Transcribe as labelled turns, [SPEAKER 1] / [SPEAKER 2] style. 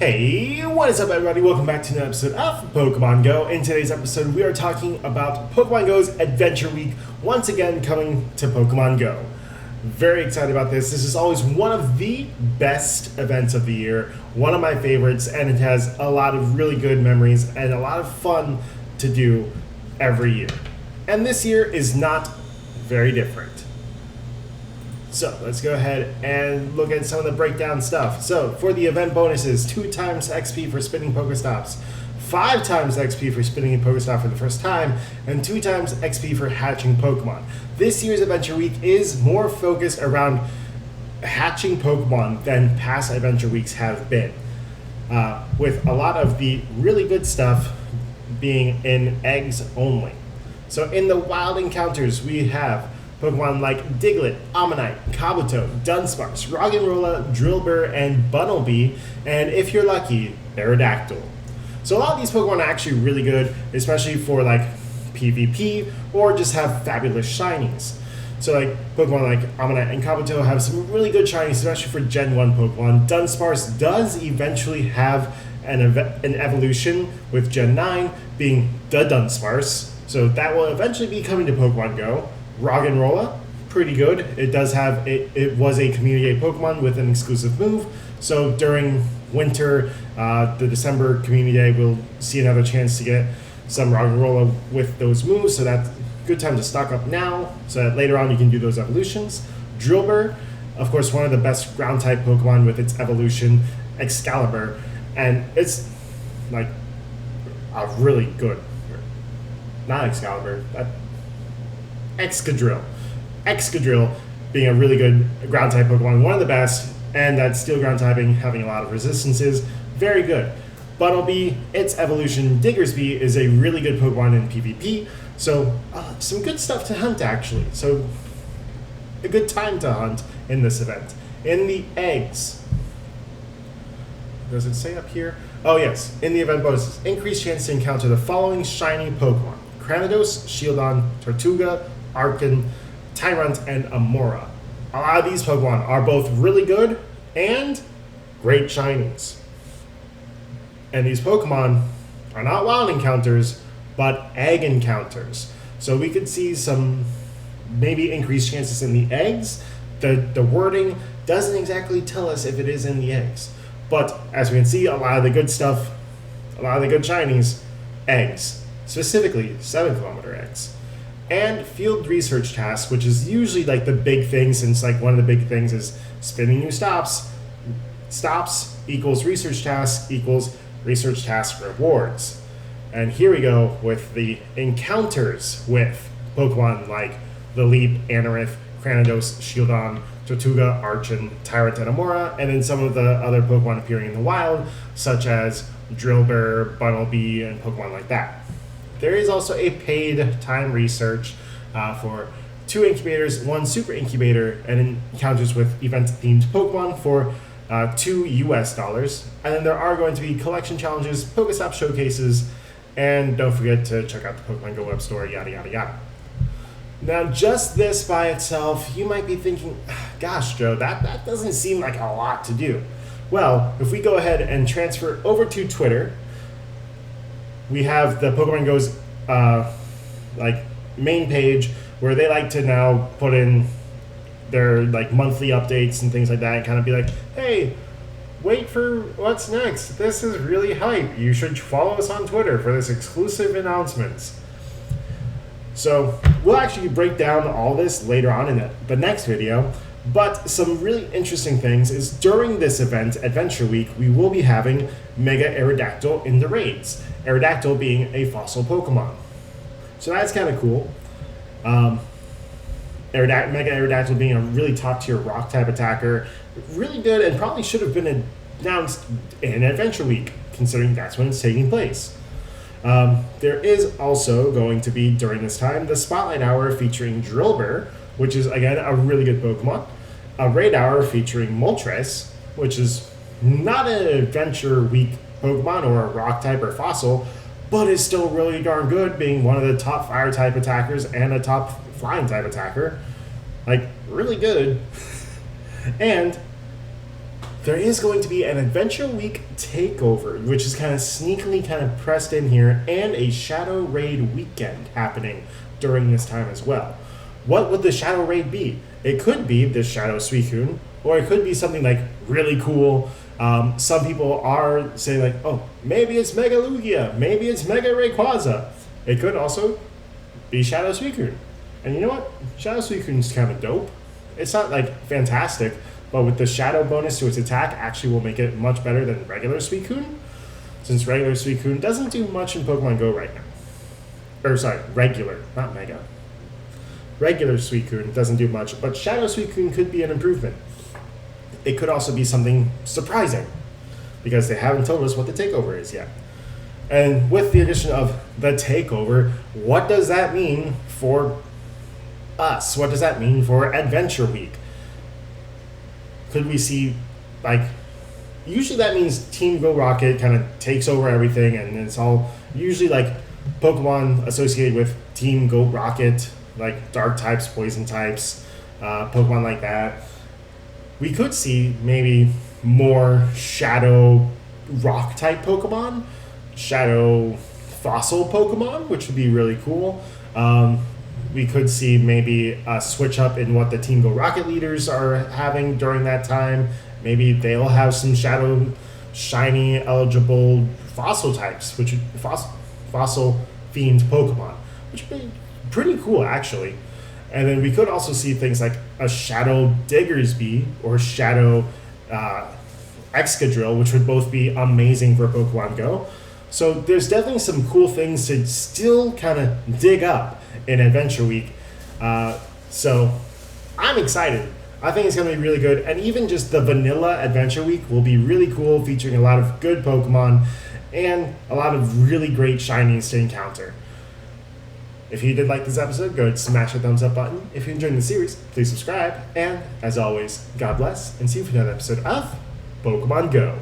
[SPEAKER 1] Hey, what is up everybody? Welcome back to another episode of Pokemon Go. In today's episode, we are talking about Pokemon Go's Adventure Week, once again coming to Pokemon Go. Very excited about this. This is always one of the best events of the year, one of my favorites, and it has a lot of really good memories and a lot of fun to do every year. And this year is not very different. So let's go ahead and look at some of the breakdown stuff. So for the event bonuses, 2 times XP for spinning Pokestops, 5 times XP for spinning a Pokestop for the first time, and 2 times XP for hatching Pokemon. This year's Adventure Week is more focused around hatching Pokemon than past Adventure Weeks have been, with a lot of the really good stuff being in eggs only. So in the wild encounters, we have Pokemon like Diglett, Ammonite, Kabuto, Dunsparce, Roggenrola, Drillbur, and Bunnelby, and if you're lucky, Aerodactyl. So a lot of these Pokemon are actually really good, especially for like PvP or just have fabulous shinies. So like Pokemon like Ammonite and Kabuto have some really good shinies, especially for Gen 1 Pokemon. Dunsparce does eventually have an evolution with Gen 9 being the Dunsparce, so that will eventually be coming to Pokemon Go. Roggenrola, pretty good. It does have it was a community day Pokemon with an exclusive move. So during winter, the December community day, we'll see another chance to get some Roggenrola with those moves. So that's a good time to stock up now, so that later on you can do those evolutions. Drillbur, of course, one of the best ground type Pokemon with its evolution, Excalibur, and it's like a really good, not Excalibur, Excadrill being a really good ground type Pokemon, one of the best, and that steel ground typing having a lot of resistances, very good. Bunnelby, its evolution, Diggersby, is a really good Pokemon in PvP, so some good stuff to hunt actually. So a good time to hunt in this event. In the eggs, does it say up here? Oh yes, in the event bonuses, increased chance to encounter the following shiny Pokemon: Cranidos, Shieldon, Tortuga, Arcan, Tyrant, and Amora. A lot of these Pokemon are both really good and great shinies. And these Pokemon are not wild encounters, but egg encounters. So we could see some maybe increased chances in the eggs. The wording doesn't exactly tell us if it is in the eggs. But as we can see, a lot of the good stuff, a lot of the good shinies, eggs. Specifically, 7-kilometer eggs. And field research tasks, which is usually like the big thing, since like one of the big things is spinning new stops. Stops equals research tasks equals research task rewards. And here we go with the encounters with Pokemon like the Leap, Anorith, Cranidos, Shieldon, Tortuga, Archon, Tyrant, and Amora, and then some of the other Pokemon appearing in the wild, such as Drillbur, Bunnelby, and Pokemon like that. There is also a paid time research for 2 incubators, 1 super incubator, and encounters with event-themed Pokemon for $2 US. And then there are going to be collection challenges, Pokestop showcases, and don't forget to check out the Pokemon Go web store, yada yada yada. Now, just this by itself, you might be thinking, gosh, Joe, that doesn't seem like a lot to do. Well, if we go ahead and transfer over to Twitter, we have the Pokemon Go's like main page where they like to now put in their like monthly updates and things like that, and kind of be like, hey, wait for what's next. This is really hype. You should follow us on Twitter for this exclusive announcements. So we'll actually break down all this later on in the next video. But some really interesting things is during this event, Adventure Week, we will be having Mega Aerodactyl in the raids. Aerodactyl being a fossil Pokemon. So that's kind of cool. Mega Aerodactyl being a really top tier rock type attacker. Really good, and probably should have been announced in Adventure Week, considering that's when it's taking place. There is also going to be, during this time, the Spotlight Hour featuring Drillbur, which is, again, a really good Pokemon. A Raid Hour featuring Moltres, which is not an Adventure Week Pokemon or a Rock type or Fossil, but is still really darn good, being one of the top Fire type attackers and a top Flying type attacker. Like, really good. And there is going to be an Adventure Week takeover, which is kind of sneakily kind of pressed in here, and a Shadow Raid weekend happening during this time as well. What would the Shadow Raid be? It could be the Shadow Suicune, or it could be something like really cool. Some people are saying like, oh, maybe it's Mega Lugia, maybe it's Mega Rayquaza. It could also be Shadow Suicune. And you know what? Shadow Suicune's kind of dope. It's not like fantastic, but with the Shadow bonus to its attack, actually will make it much better than regular Suicune, since regular Suicune doesn't do much in Pokemon Go right now. Or sorry, regular, not Mega. Regular Suicune doesn't do much, but Shadow Suicune could be an improvement. It could also be something surprising, because they haven't told us what the takeover is yet. And with the addition of the takeover, what does that mean for us? What does that mean for Adventure Week? Could we see, like, usually that means Team Go Rocket kind of takes over everything, and it's all usually like Pokemon associated with Team Go Rocket, like dark types, poison types, Pokemon like that. We could see maybe more Shadow Rock type Pokemon, Shadow Fossil Pokemon, which would be really cool. We could see maybe a switch up in what the Team Go Rocket leaders are having during that time. Maybe they'll have some Shadow Shiny eligible Fossil types, which Fossil themed Pokemon, which would be pretty cool actually. And then we could also see things like a Shadow Diggersby or Shadow Excadrill, which would both be amazing for Pokemon Go. So there's definitely some cool things to still kind of dig up in Adventure Week. So I'm excited. I think it's going to be really good. And even just the vanilla Adventure Week will be really cool, featuring a lot of good Pokemon and a lot of really great shinies to encounter. If you did like this episode, go ahead and smash the thumbs up button. If you enjoyed the series, please subscribe. And as always, God bless, and see you for another episode of Pokemon Go.